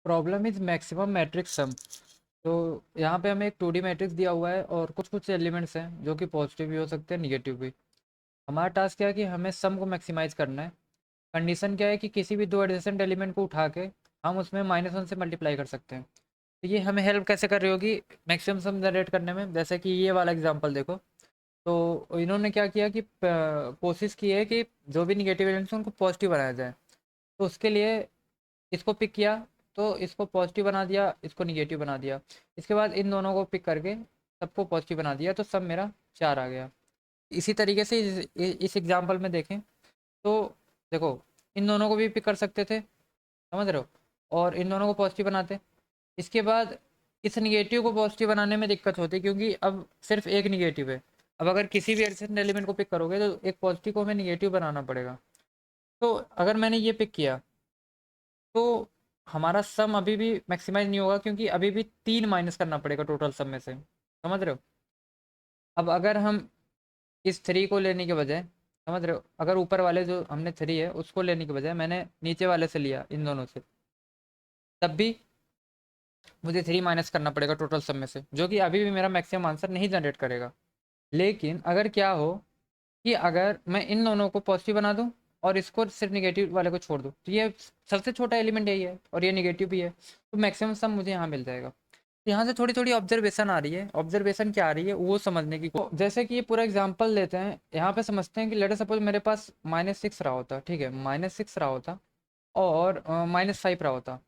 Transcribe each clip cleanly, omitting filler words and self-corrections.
Problem is maximum matrix सम। तो यहाँ पे हमें एक 2D मैट्रिक्स दिया हुआ है और कुछ कुछ एलिमेंट्स हैं जो कि पॉजिटिव भी हो सकते हैं, निगेटिव भी। हमारा टास्क क्या है कि हमें सम को मैक्सिमाइज करना है। कंडीशन क्या है कि किसी भी दो एडजेसेंट एलिमेंट को उठा के हम उसमें -1 से मल्टीप्लाई कर सकते हैं। तो ये हमें हेल्प कैसे कर रही होगी मैक्सिमम सम जनरेट करने में। जैसे कि ये वाला एग्जांपल देखो, तो इन्होंने क्या किया कि कोशिश की है कि जो भी निगेटिव एलिमेंट्स हैं उनको पॉजिटिव बनाया जाए। तो उसके लिए इसको पिक किया, तो इसको पॉजिटिव बना दिया, इसको निगेटिव बना दिया। इसके बाद इन दोनों को पिक करके सबको पॉजिटिव बना दिया, तो सब मेरा 4 आ गया। इसी तरीके से इस एग्जाम्पल में देखें तो देखो, इन दोनों को भी पिक कर सकते थे, समझ रहे हो, और इन दोनों को पॉजिटिव बनाते। इसके बाद इस निगेटिव को पॉजिटिव बनाने में दिक्कत होती है क्योंकि अब सिर्फ एक निगेटिव है। अब अगर किसी भी एडजेसेंट एलिमेंट को पिक करोगे तो एक पॉजिटिव को हमें निगेटिव बनाना पड़ेगा। तो अगर मैंने ये पिक किया तो हमारा सम अभी भी मैक्सिमाइज नहीं होगा क्योंकि अभी भी 3 माइनस करना पड़ेगा टोटल सम में से, समझ रहे हो। अब अगर हम इस 3 को लेने के बजाय, समझ रहे हो, अगर ऊपर वाले जो हमने 3 है उसको लेने के बजाय मैंने नीचे वाले से लिया इन दोनों से, तब भी मुझे 3 माइनस करना पड़ेगा टोटल सम में से, जो कि अभी भी मेरा मैक्सिमम आंसर नहीं जनरेट करेगा। लेकिन अगर क्या हो कि अगर मैं इन दोनों को पॉजिटिव बना दूं और इसको सिर्फ निगेटिव वाले को छोड़ दूं, तो ये सबसे छोटा एलिमेंट यही है और ये निगेटिव भी है, तो मैक्सिमम सम मुझे यहाँ मिल जाएगा। तो यहाँ से थोड़ी थोड़ी ऑब्जर्वेशन आ रही है। ऑब्जर्वेशन क्या आ रही है वो समझने की जैसे कि ये पूरा एग्जांपल लेते हैं, यहाँ पे समझते हैं कि लेट सपोज मेरे पास -6 रहा होता, ठीक है, -6 रहा होता और -5 रहा होता,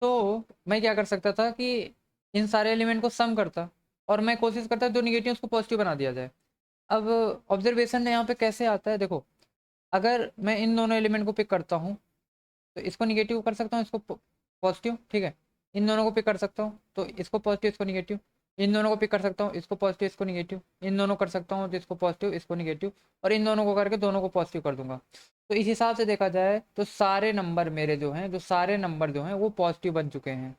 तो मैं क्या कर सकता था कि इन सारे एलिमेंट को सम करता और मैं कोशिश करता दो निगेटिव को पॉजिटिव बना दिया जाए। अब ऑब्जर्वेशन यहाँ पे कैसे आता है देखो, अगर मैं इन दोनों एलिमेंट को पिक करता हूँ तो इसको निगेटिव कर सकता हूँ, इसको पॉजिटिव, ठीक है। इन दोनों को पिक कर सकता हूँ तो इसको पॉजिटिव, इसको निगेटिव। इन दोनों को पिक कर सकता हूँ, इसको पॉजिटिव, इसको निगेटिव। इन दोनों कर सकता हूँ तो इसको पॉजिटिव, इसको निगेटिव, और इन दोनों को करके दोनों को पॉजिटिव कर दूंगा। तो इस हिसाब से देखा जाए तो सारे नंबर मेरे जो हैं, जो सारे नंबर जो हैं वो पॉजिटिव बन चुके हैं,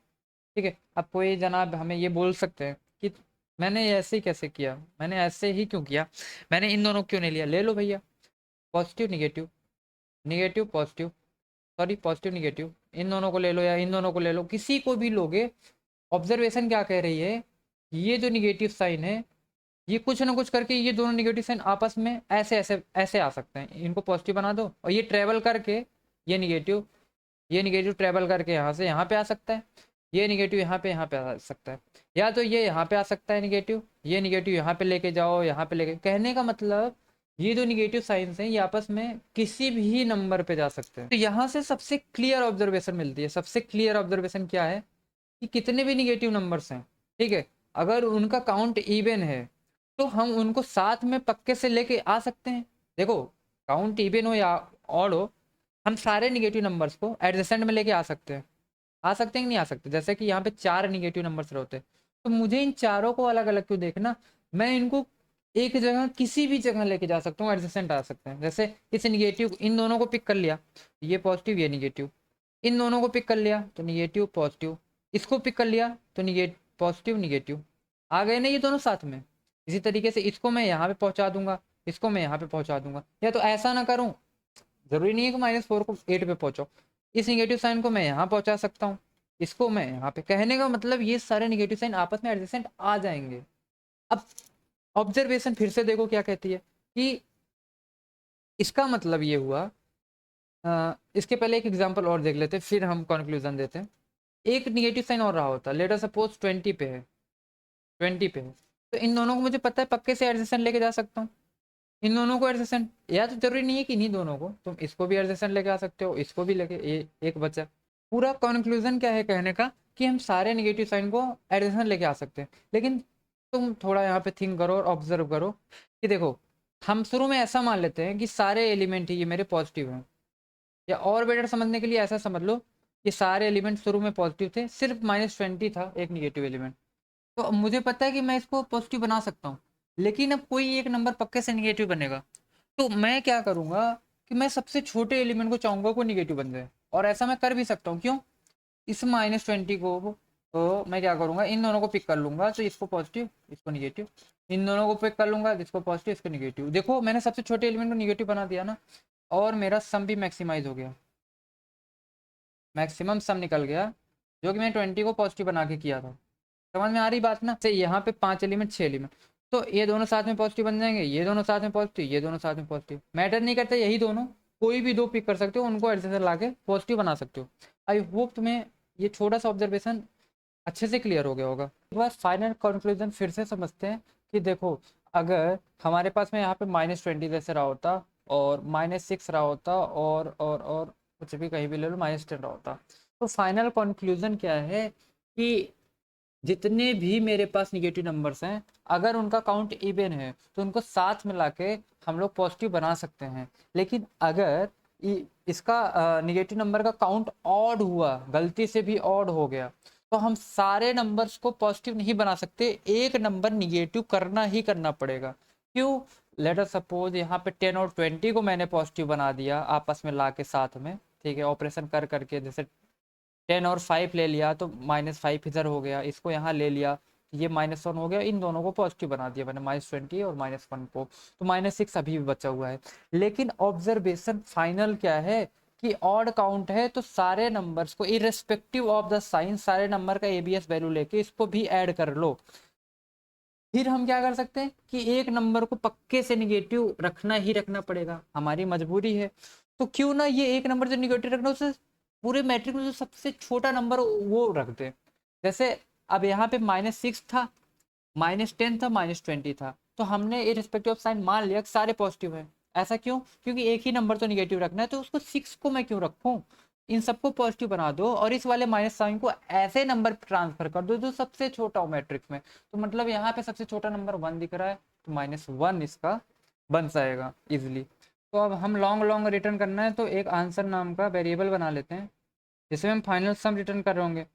ठीक है। अब कोई जनाब हमें ये बोल सकते हैं कि मैंने ऐसे ही कैसे किया, मैंने ऐसे ही क्यों किया, मैंने इन दोनों क्यों नहीं लिया। ले लो भैया, positive negative, negative positive, sorry positive negative, इन दोनों को ले लो या इन दोनों को ले लो, किसी को भी लोगे। ऑब्जर्वेशन क्या कह रही है, ये जो निगेटिव साइन है ये कुछ ना कुछ करके ये दोनों निगेटिव साइन आपस में ऐसे ऐसे ऐसे आ सकते हैं, इनको पॉजिटिव बना दो और ये ट्रेवल करके, ये निगेटिव ट्रेवल करके यहाँ से यहाँ पे आ सकता है, ये निगेटिव यहाँ पे आ सकता है, या तो ये यहाँ पे आ सकता है निगेटिव, ये निगेटिव यहाँ पे लेके जाओ, यहाँ पे लेके, कहने का मतलब ये जो निगेटिव साइंस हैं ये आपस में किसी भी नंबर पे जा सकते हैं। तो यहाँ से सबसे क्लियर ऑब्जर्वेशन मिलती है। सबसे क्लियर ऑब्जर्वेशन क्या है कि कितने भी निगेटिव नंबर्स हैं, ठीक है, अगर उनका काउंट इवन है तो हम उनको साथ में पक्के से लेके आ सकते हैं। देखो, काउंट इवन हो या ऑड हो, हम सारे निगेटिव नंबर्स को एडजेसेंट में लेके आ सकते हैं। आ सकते हैं कि नहीं आ सकते। जैसे कि यहाँ पे 4 निगेटिव नंबर्स रहते हैं, तो मुझे इन चारों को अलग अलग क्यों देखना, मैं इनको एक जगह किसी भी जगह लेके जा सकता हूँ, एडजेसेंट आ सकते हैं। जैसे इस निगेटिव, इन दोनों को पिक कर लिया, ये पॉजिटिव ये निगेटिव, इन दोनों को पिक कर लिया तो निगेटिव पॉजिटिव, इसको पिक कर लिया तो निगेटिव पॉजिटिव निगेटिव, आ गए ना ये दोनों साथ में। इसी तरीके से इसको मैं यहाँ पे पहुंचा दूंगा, इसको मैं यहाँ पे पहुंचा दूंगा, या तो ऐसा ना करूँ, जरूरी नहीं है कि -4 को 8 पे पहुंचो, इस निगेटिव साइन को मैं यहाँ पहुंचा सकता हूँ, इसको मैं यहाँ पे, कहने का मतलब ये सारे निगेटिव साइन आपस में एडजेसेंट आ जाएंगे। अब ऑब्जर्वेशन फिर से देखो क्या कहती है कि इसका मतलब ये हुआ, इसके पहले एक एग्जांपल और देख लेते हैं फिर हम कंक्लूजन देते हैं। एक निगेटिव साइन और रहा होता, लेट अस सपोज 20 पे है, 20 पे है, तो इन दोनों को मुझे पता है पक्के से एडजेसेंट लेके जा सकता हूँ। इन दोनों को एडजेसेंट, या तो जरूरी नहीं है कि इन्हीं दोनों को, तुम इसको भी एडजेसेंट लेके आ सकते हो, इसको भी लेके, एक बचा। पूरा कंक्लूजन क्या है कहने का कि हम सारे नेगेटिव साइन को एडजेसेंट लेके आ सकते हैं। लेकिन तुम थोड़ा यहाँ पे थिंक करो और ऑब्जर्व करो कि देखो, हम शुरू में ऐसा मान लेते हैं कि सारे एलिमेंट ही ये मेरे पॉजिटिव हैं, या और बेटर समझने के लिए ऐसा समझ लो कि सारे एलिमेंट शुरू में पॉजिटिव थे, सिर्फ -20 था एक निगेटिव एलिमेंट। तो अब मुझे पता है कि मैं इसको पॉजिटिव बना सकता हूँ, लेकिन अब कोई एक नंबर पक्के से निगेटिव बनेगा, तो मैं क्या करूँगा कि मैं सबसे छोटे एलिमेंट को चाहूँगा को निगेटिव बन जाए। और ऐसा मैं कर भी सकता हूँ, क्यों, इस -20 को, तो मैं क्या करूँगा, इन दोनों को पिक कर लूँगा, तो इसको पॉजिटिव इसको निगेटिव, इन दोनों को पिक कर लूँगा, इसको पॉजिटिव इसको निगेटिव। देखो मैंने सबसे छोटे एलिमेंट को निगेटिव बना दिया ना, और मेरा सम भी मैक्सिमाइज हो गया, मैक्सिमम सम निकल गया। जो कि मैंने 20 को पॉजिटिव बना के किया था। समझ में आ रही बात ना? से यहाँ पे 5 एलिमेंट 6 एलिमेंट, तो ये दोनों साथ में पॉजिटिव बन जाएंगे, ये दोनों साथ में पॉजिटिव, ये दोनों साथ में पॉजिटिव, मैटर नहीं करता, यही दोनों कोई भी दो पिक कर सकते हो, उनको एडजस्टर ला के पॉजिटिव बना सकते हो। आई होप तुम्हें ये छोटा सा ऑब्जर्वेशन अच्छे से क्लियर हो गया होगा। एक बार फाइनल कंक्लूजन फिर से समझते हैं कि देखो, अगर हमारे पास में यहाँ पे -20 जैसे रहा होता और -6 रहा होता और कुछ भी कहीं भी ले लो -10 रहा होता, तो फाइनल कंक्लूजन क्या है कि जितने भी मेरे पास निगेटिव नंबर्स हैं, अगर उनका काउंट इवन है तो उनको साथ मिला के हम लोग पॉजिटिव बना सकते हैं। लेकिन अगर इसका निगेटिव नंबर का काउंट ऑड हुआ, गलती से भी ऑड हो गया, तो हम सारे नंबर्स को पॉजिटिव नहीं बना सकते, एक नंबर निगेटिव करना ही करना पड़ेगा। क्यों? लेट अस सपोज यहाँ पे 10 और 20 को मैंने पॉजिटिव बना दिया आपस में ला के साथ में, ठीक है, ऑपरेशन कर करके, जैसे 10 और 5 ले लिया तो -5 इधर हो गया, इसको यहाँ ले लिया, ये -1 हो गया, इन दोनों को पॉजिटिव बना दिया मैंने, -20 और -1 को, तो -6 अभी भी बचा हुआ है। लेकिन ऑब्जर्वेशन फाइनल क्या है कि ऑड काउंट है तो सारे नंबर्स को इरेस्पेक्टिव ऑफ द साइन, सारे नंबर का एबीएस वैल्यू लेके इसको भी ऐड कर लो। फिर हम क्या कर सकते हैं कि एक नंबर को पक्के से निगेटिव रखना ही रखना पड़ेगा, हमारी मजबूरी है। तो क्यों ना ये एक नंबर जो निगेटिव रखना, उसे पूरे मैट्रिक में जो सबसे छोटा नंबर वो रख दे। जैसे अब यहाँ पे -6 था, -10 था, -20 था, तो हमने इररिस्पेक्टिव ऑफ साइन मान लिया सारे पॉजिटिव है। ऐसा क्यों? क्योंकि एक ही नंबर तो निगेटिव रखना है, तो उसको 6 को मैं क्यों रखूं, इन सबको पॉजिटिव बना दो और इस वाले माइनस साइन को ऐसे नंबर ट्रांसफर कर दो जो सबसे छोटा हो मैट्रिक्स में। तो मतलब यहाँ पे सबसे छोटा नंबर 1 दिख रहा है, तो -1 इसका बन जाएगा इजिली। तो अब हम लॉन्ग लॉन्ग रिटर्न करना है, तो एक आंसर नाम का वेरिएबल बना लेते हैं जिसमें हम फाइनल सम रिटर्न कर रहे होंगे।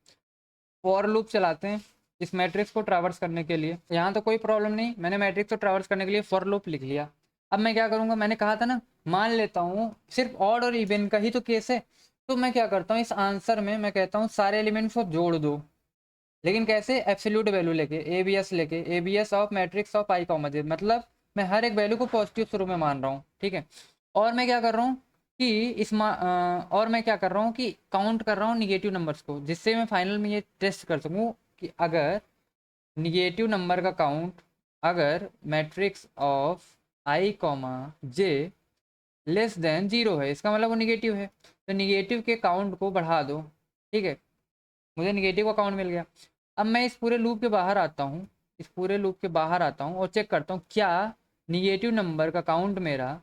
फॉर लूप चलाते हैं इस मैट्रिक्स को ट्रैवर्स करने के लिए। यहाँ तो कोई प्रॉब्लम नहीं, मैंने मैट्रिक्स को ट्रैवर्स करने के लिए फॉर लूप लिख लिया। अब मैं क्या करूँगा, मैंने कहा था ना, मान लेता हूँ सिर्फ ऑड और इवन का ही तो केस है, तो मैं क्या करता हूँ इस आंसर में मैं कहता हूँ सारे एलिमेंट्स को जोड़ दो। लेकिन कैसे? एब्सोल्यूट वैल्यू लेके, एबीएस लेके, ABS of matrix of I comma J, मतलब मैं हर एक वैल्यू को पॉजिटिव शुरू में मान रहा हूँ, ठीक है। और मैं क्या कर रहा हूँ कि और मैं क्या कर रहा हूँ कि काउंट कर रहा हूँ निगेटिव नंबर्स को, जिससे मैं फाइनल में ये टेस्ट कर सकूँ कि अगर निगेटिव नंबर का काउंट, अगर matrix of I comma J less than 0 है, इसका मतलब वो निगेटिव है। तो निगेटिव के काउंट को बढ़ा दो, ठीक है, मुझे निगेटिव का काउंट मिल गया। अब मैं इस पूरे लूप के बाहर आता हूँ, इस पूरे लूप के बाहर आता हूँ और चेक करता हूँ क्या निगेटिव नंबर का काउंट मेरा,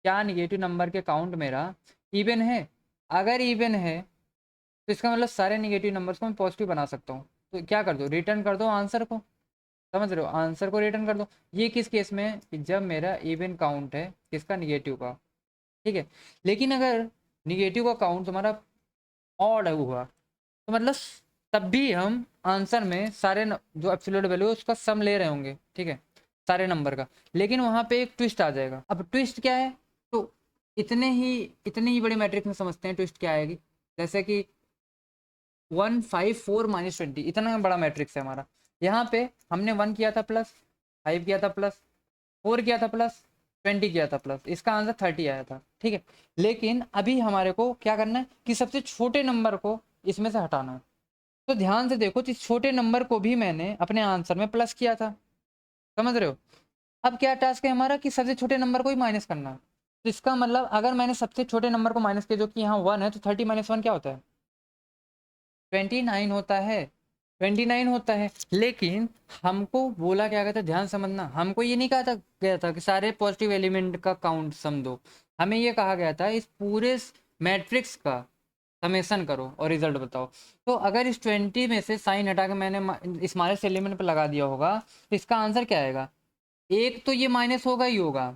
क्या निगेटिव नंबर के काउंट मेरा इवन है। अगर इवन है तो इसका मतलब सारे निगेटिव नंबर्स को मैं पॉजिटिव बना सकता हूँ। तो क्या कर दो, रिटर्न कर दो आंसर को, समझ रहे हो, आंसर को रिटर्न कर दो। ये किस केस में है कि जब मेरा इवन काउंट है किसका, निगेटिव का, ठीक है। लेकिन अगर निगेटिव का काउंट तुम्हारा ऑड हुआ तो मतलब तब भी हम आंसर में सारे जो एब्सोल्यूट वैल्यू है उसका सम ले रहे होंगे, ठीक है, सारे नंबर का। लेकिन वहाँ पे एक ट्विस्ट आ जाएगा। अब ट्विस्ट क्या है, तो इतने ही बड़े मैट्रिक्स में समझते हैं ट्विस्ट क्या आएगी। जैसे कि 154 -20, इतना बड़ा मैट्रिक्स है हमारा, यहाँ पे हमने 1 किया था प्लस, 5 किया था प्लस, 4 किया था प्लस, 20 किया था प्लस, इसका आंसर 30 आया था, ठीक है। लेकिन अभी हमारे को क्या करना है कि सबसे छोटे नंबर को इसमें से हटाना है। तो ध्यान से देखो, इस छोटे नंबर को भी मैंने अपने आंसर में प्लस किया था, समझ रहे हो। अब क्या टास्क है हमारा कि सबसे छोटे नंबर को ही माइनस करना है। तो इसका मतलब अगर मैंने सबसे छोटे नंबर को माइनस किया जो कि यहाँ 1 है, तो 30 - 1 क्या होता है, 29 होता है, 29 होता है। लेकिन हमको बोला क्या गया था, ध्यान समझना, हमको ये नहीं कहा था गया था कि सारे पॉजिटिव एलिमेंट का काउंट सम दो, हमें ये कहा गया था इस पूरे मैट्रिक्स का समेसन करो और रिजल्ट बताओ। तो अगर इस 20 में से साइन हटा के मैंने स्मॉलेस्ट एलिमेंट पर लगा दिया होगा, तो इसका आंसर क्या आएगा, एक तो ये माइनस होगा ही होगा,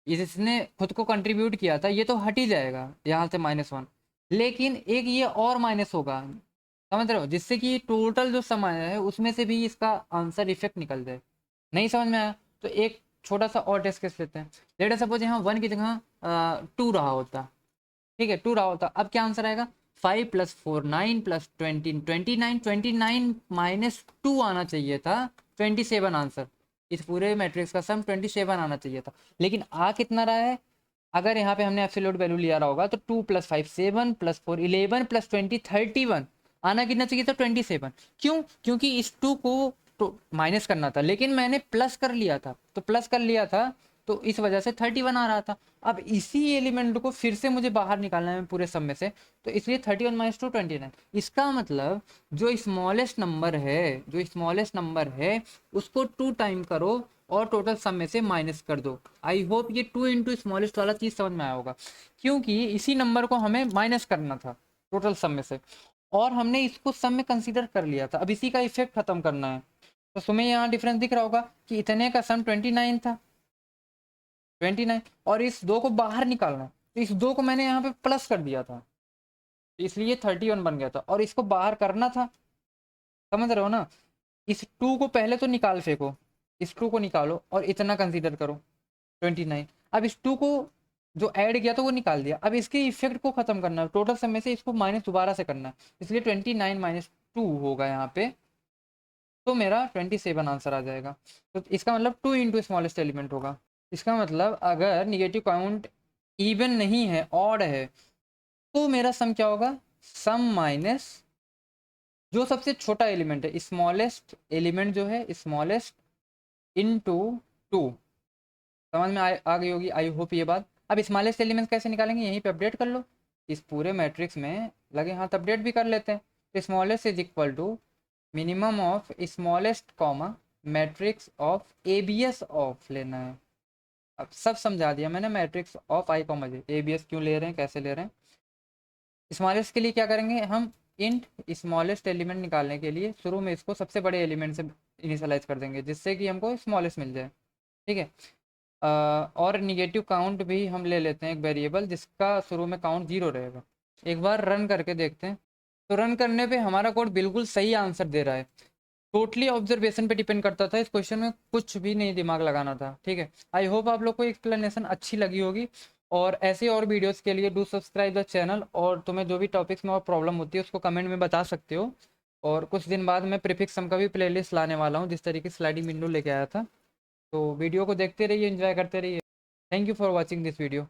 जिसने खुद को कंट्रीब्यूट किया था ये तो हट ही जाएगा यहाँ से -1, लेकिन एक ये और माइनस होगा, समझ रहे हो, जिससे कि टोटल जो सम आया है उसमें से भी इसका आंसर इफेक्ट निकल जाए। नहीं समझ में आया तो एक छोटा सा और टेस्ट केस लेते हैं। लेट अस सपोज यहाँ 1 की जगह 2 रहा होता, ठीक है, 2 रहा होता, अब क्या आंसर आएगा, 5 + 4 9 + 20 29, 29 - 2 आना चाहिए था, 27 आंसर। इस पूरे मैट्रिक्स का सम 27 आना चाहिए था, लेकिन आ कितना रहा है, अगर यहाँ पे हमने एब्सोल्यूट वैल्यू लिया रहा होगा तो 2 + 5 7 + 4 11 + 20 31, आना कितना चाहिए था 27। क्यों? क्योंकि इस 2 को तो माइनस करना था, लेकिन मैंने प्लस कर लिया था, तो प्लस कर लिया था तो इस वजह से 31 आ रहा था। अब इसी एलिमेंट को फिर से मुझे बाहर निकालना है पूरे सम में से, तो इसलिए 31 माइनस 2 29। इसका मतलब जो स्मॉलेस्ट नंबर है, जो स्मॉलेस्ट नंबर है उसको 2 टाइम करो और टोटल सम में से माइनस कर दो। आई होप ये 2 इंटू स्मॉलेस्ट वाला चीज़ समझ में आया होगा, क्योंकि इसी नंबर को हमें माइनस करना था टोटल सम में से, और हमने इसको सम में कंसीडर कर लिया था। अब इसी का इफेक्ट खत्म करना है। तो तुम्हें यहाँ डिफरेंस दिख रहा होगा कि इतने का सम 29 था, 29, और इस 2 को बाहर निकालना है, तो इस 2 को मैंने यहाँ पे प्लस कर दिया था, इसलिए 31 बन गया था, और इसको बाहर करना था। समझ रहे हो ना? इस 2 को पहले तो निकाल फेंको, इस 2 को निकालो और इतना कंसीडर करो 29। अब इस 2 को जो ऐड किया तो वो निकाल दिया, अब इसके इफेक्ट को खत्म करना है, टोटल सम में से इसको माइनस दोबारा से करना है, इसलिए 29 माइनस 2 होगा यहाँ पे, तो मेरा 27 आंसर आ जाएगा। तो इसका मतलब 2 इंटू स्मॉलेस्ट एलिमेंट होगा। इसका मतलब अगर निगेटिव काउंट इवन नहीं है, ऑड है, तो मेरा सम क्या होगा? सम माइनस जो सबसे छोटा एलिमेंट है, स्मॉलेस्ट एलिमेंट जो है, स्मॉलेस्ट इनटू 2। समझ में आ गई होगी आई होप ये बात। अब स्मॉलेस्ट एलिमेंट कैसे निकालेंगे? यहीं पे अपडेट कर लो, इस पूरे मैट्रिक्स में लगे हाथ अपडेट भी कर लेते हैं। तो smallest is equal to minimum of smallest comma matrix of ABS of लेना है। अब सब समझा दिया मैंने, matrix of I comma J, ABS क्यों ले रहे हैं, कैसे ले रहे हैं। स्मॉलेस्ट के लिए क्या करेंगे हम? इंट स्मॉलेस्ट एलिमेंट निकालने के लिए शुरू में इसको सबसे बड़े एलिमेंट से इनिशियलाइज कर देंगे, जिससे कि हमको स्मॉलेस्ट मिल जाए। ठीक है। और निगेटिव काउंट भी हम ले लेते हैं एक वेरिएबल, जिसका शुरू में काउंट 0 रहेगा। एक बार रन करके देखते हैं। तो रन करने पे हमारा कोड बिल्कुल सही आंसर दे रहा है। टोटली ऑब्जर्वेशन पे डिपेंड करता था, इस क्वेश्चन में कुछ भी नहीं दिमाग लगाना था। ठीक है। आई होप आप लोग को एक्सप्लेनेशन अच्छी लगी होगी, और ऐसे और वीडियोस के लिए डू सब्सक्राइब द चैनल। और तुम्हें जो भी टॉपिक्स में और प्रॉब्लम होती है उसको कमेंट में बता सकते हो। और कुछ दिन बाद मैं प्रीफिक्स सम का भी प्लेलिस्ट लाने वाला हूँ, जिस तरीके से स्लाइडिंग विंडो लेके आया था। तो वीडियो को देखते रहिए, एंजॉय करते रहिए। Thank you for watching this video.